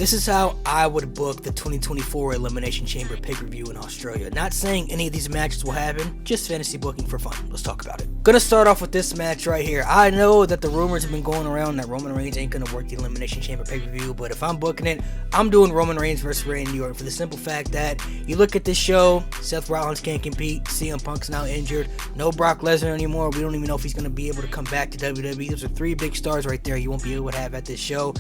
This is how I would book the 2024 Elimination Chamber pay-per-view in Australia. Not saying any of these matches will happen, just fantasy booking for fun. Let's talk about it. Gonna start off with this match right here. I know that the rumors have been going around that Roman Reigns ain't gonna work the Elimination Chamber pay-per-view, but if I'm booking it, I'm doing Roman Reigns versus Randy Orton for the simple fact that you look at this show, Seth Rollins can't compete, CM Punk's now injured, no Brock Lesnar anymore, we don't even know if he's gonna be able to come back to WWE. Those are three big stars right there you won't be able to have at this show.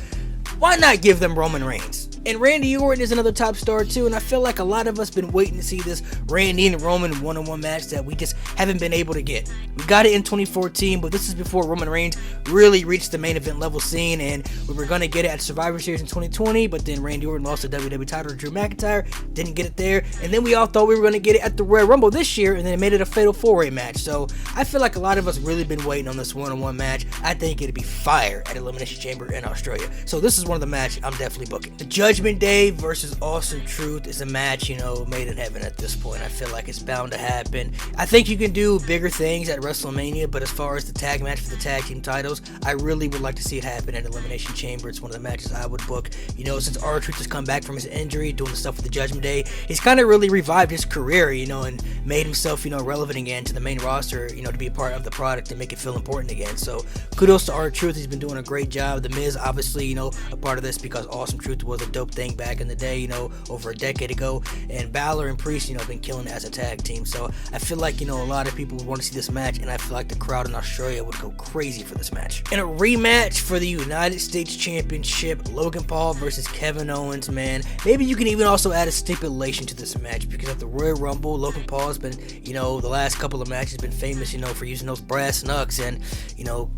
Why not give them Roman Reigns? And Randy Orton is another top star too, and I feel like a lot of us been waiting to see this Randy and Roman one-on-one match that we just haven't been able to get. We got it in 2014, but this is before Roman Reigns really reached the main event level scene, and we were going to get it at Survivor Series in 2020, but then Randy Orton lost the WWE title to Drew McIntyre, didn't get it there, and then we all thought we were going to get it at the Royal Rumble this year, and then it made it a Fatal 4-Way match. So I feel like a lot of us really been waiting on this one-on-one match. I think it'd be fire at Elimination Chamber in Australia. So this is one of the matches I'm definitely booking. The Judgment Day versus Awesome Truth is a match, made in heaven at this point. I feel like it's bound to happen. I think you can do bigger things at WrestleMania, but as far as the tag match for the tag team titles, I really would like to see it happen at Elimination Chamber. It's one of the matches I would book. Since R-Truth has come back from his injury, doing the stuff with the Judgment Day, he's kind of really revived his career, and made himself, relevant again to the main roster, to be a part of the product and make it feel important again. So kudos to R-Truth. He's been doing a great job. The Miz, obviously, a part of this because Awesome Truth was a dope thing back in the day, over a decade ago, and Balor and Priest, been killing it as a tag team. So I feel like, a lot of people would want to see this match, and I feel like the crowd in Australia would go crazy for this match. In a rematch for the United States Championship, Logan Paul versus Kevin Owens, man. Maybe you can even also add a stipulation to this match, because at the Royal Rumble, Logan Paul has been, the last couple of matches been famous, for using those brass knucks, and,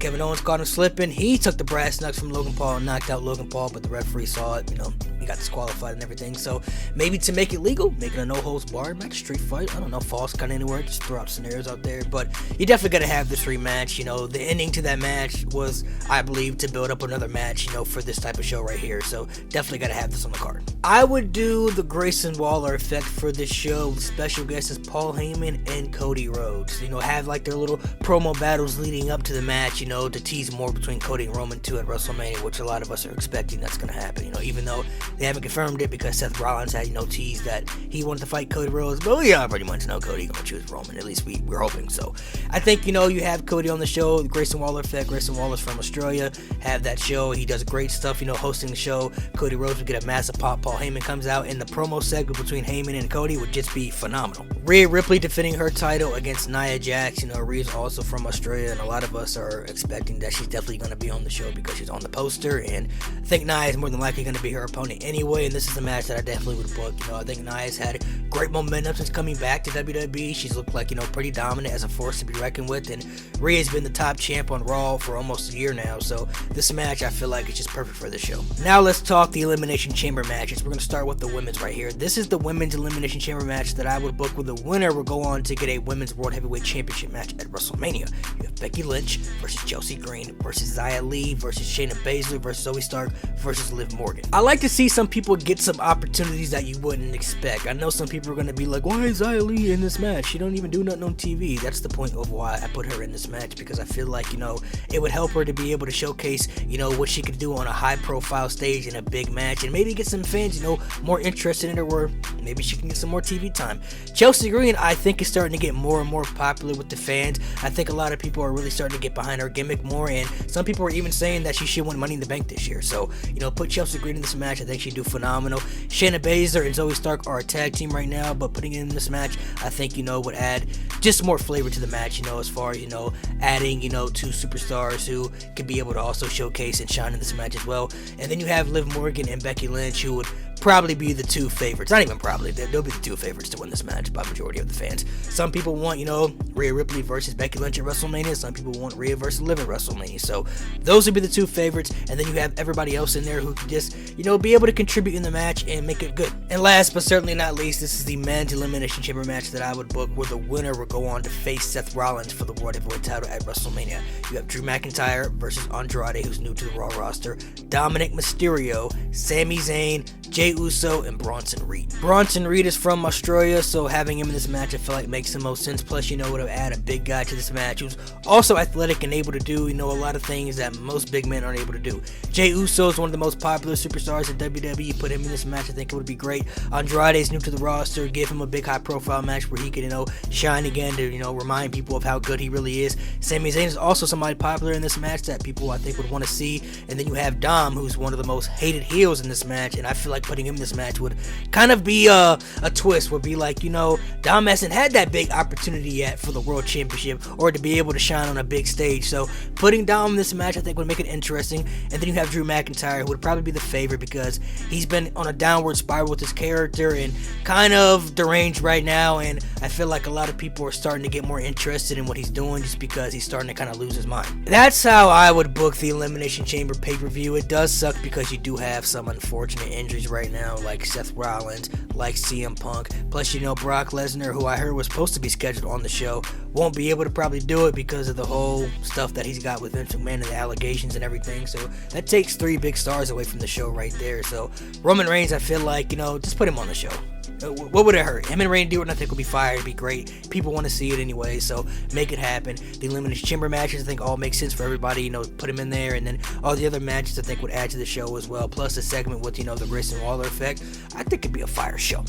Kevin Owens caught him slipping. He took the brass knucks from Logan Paul and knocked out Logan Paul, but the referee saw it, he got disqualified and everything. So maybe to make it legal, make it a no holds barred match, street fight, I don't know, false count anywhere, just throw out scenarios out there. But you definitely gotta have this rematch. The ending to that match was, I believe, to build up another match, for this type of show right here. So definitely gotta have this on the card. I would do the Grayson Waller effect for this show with special guests Paul Heyman and Cody Rhodes. Have like their little promo battles leading up to the match, to tease more between Cody and Roman 2 at WrestleMania, which a lot of us are expecting that's gonna happen, even though they haven't confirmed it because Seth Rollins had, teased that he wanted to fight Cody Rhodes, but we pretty much know Cody gonna choose Roman. At least we're hoping so. I think, you have Cody on the show, the Grayson Waller effect. Grayson Waller's from Australia, have that show. He does great stuff, hosting the show. Cody Rhodes would get a massive pop. Paul Heyman comes out, and the promo segment between Heyman and Cody would just be phenomenal. Rhea Ripley defending her title against Nia Jax. Rhea's also from Australia, and a lot of us are expecting that she's definitely going to be on the show because she's on the poster, and I think Nia is more than likely going to be her opponent anyway, and this is a match that I definitely would book. I think Nia's had great momentum since coming back to WWE. She's looked like, pretty dominant as a force to be reckoned with, and Rhea's been the top champ on Raw for almost a year now, so this match I feel like is just perfect for this show. Now let's talk the Elimination Chamber matches. We're going to start with the women's right here. This is the women's Elimination Chamber match that I would book, with the winner will go on to get a women's World Heavyweight Championship match at WrestleMania. You have Becky Lynch versus Chelsea Green versus Xia Li versus Shayna Baszler versus Zoe Stark versus Liv Morgan. I like to see some people get some opportunities that you wouldn't expect. I know some people are going to be like, why is Xia Li in this match? She don't even do nothing on TV. That's the point of why I put her in this match, because I feel like, it would help her to be able to showcase, what she could do on a high profile stage in a big match, and maybe get some fans, more interested in her, where maybe she can get some more TV time. Chelsea Green, I think, is starting to get more and more popular with the fans. I think a lot of people are really starting to get behind her gimmick more, and some people are even saying that she should win Money in the Bank this year. So, put Chelsea Green in this match. I think she'd do phenomenal. Shayna Baszler and Zoe Stark are a tag team right now, but putting it in this match, I think, would add just more flavor to the match, as far as, adding, two superstars who could be able to also showcase and shine in this match as well. And then you have Liv Morgan and Becky Lynch, who would probably be the two favorites. Not even probably, they'll be the two favorites to win this match by majority of the fans. Some people want, Rhea Ripley versus Becky Lynch at WrestleMania. Some people want Rhea versus Liv at WrestleMania. So those would be the two favorites, and then you have everybody else in there who can just, be able to contribute in the match and make it good. And last but certainly not least, this is the men's Elimination Chamber match that I would book, where the winner will go on to face Seth Rollins for the World Heavyweight title at WrestleMania. You have Drew McIntyre versus Andrade, who's new to the Raw roster, Dominic Mysterio, Sami Zayn, Jey Uso and Bronson Reed. Bronson Reed is from Australia, so having him in this match I feel like makes the most sense. Plus, would have added a big guy to this match who's also athletic and able to do, a lot of things that most big men aren't able to do. Jey Uso is one of the most popular superstars in WWE. Put him in this match, I think it would be great. Andrade's new to the roster. Give him a big high-profile match where he could, shine again to, remind people of how good he really is. Sami Zayn is also somebody popular in this match that people I think would want to see. And then you have Dom, who's one of the most hated heels in this match, and I feel like putting him in this match would kind of be a twist. Would be like, Dom hasn't had that big opportunity yet for the World Championship or to be able to shine on a big stage. So putting Dom in this match I think would make it interesting. And then you have Drew McIntyre, who would probably be the favorite because he's been on a downward spiral with his character and kind of deranged right now, and I feel like a lot of people are starting to get more interested in what he's doing just because he's starting to kind of lose his mind. That's how I would book the Elimination Chamber pay-per-view. It does suck because you do have some unfortunate injuries right now, like Seth Rollins, like CM Punk, plus Brock Lesnar, who I heard was supposed to be scheduled on the show, won't be able to probably do it because of the whole stuff that he's got with Vince McMahon and the allegations and everything. So that takes 3 big stars away from the show right there. So Roman Reigns, I feel like, just put him on the show. What would it hurt? Him and Randy Orton I think would be fire. It'd be great. People want to see it anyway, so make it happen. The Elimination Chamber matches I think all make sense for everybody. Put him in there, and then all the other matches I think would add to the show as well. Plus the segment with the Grayson Waller effect. I think it'd be a fire show.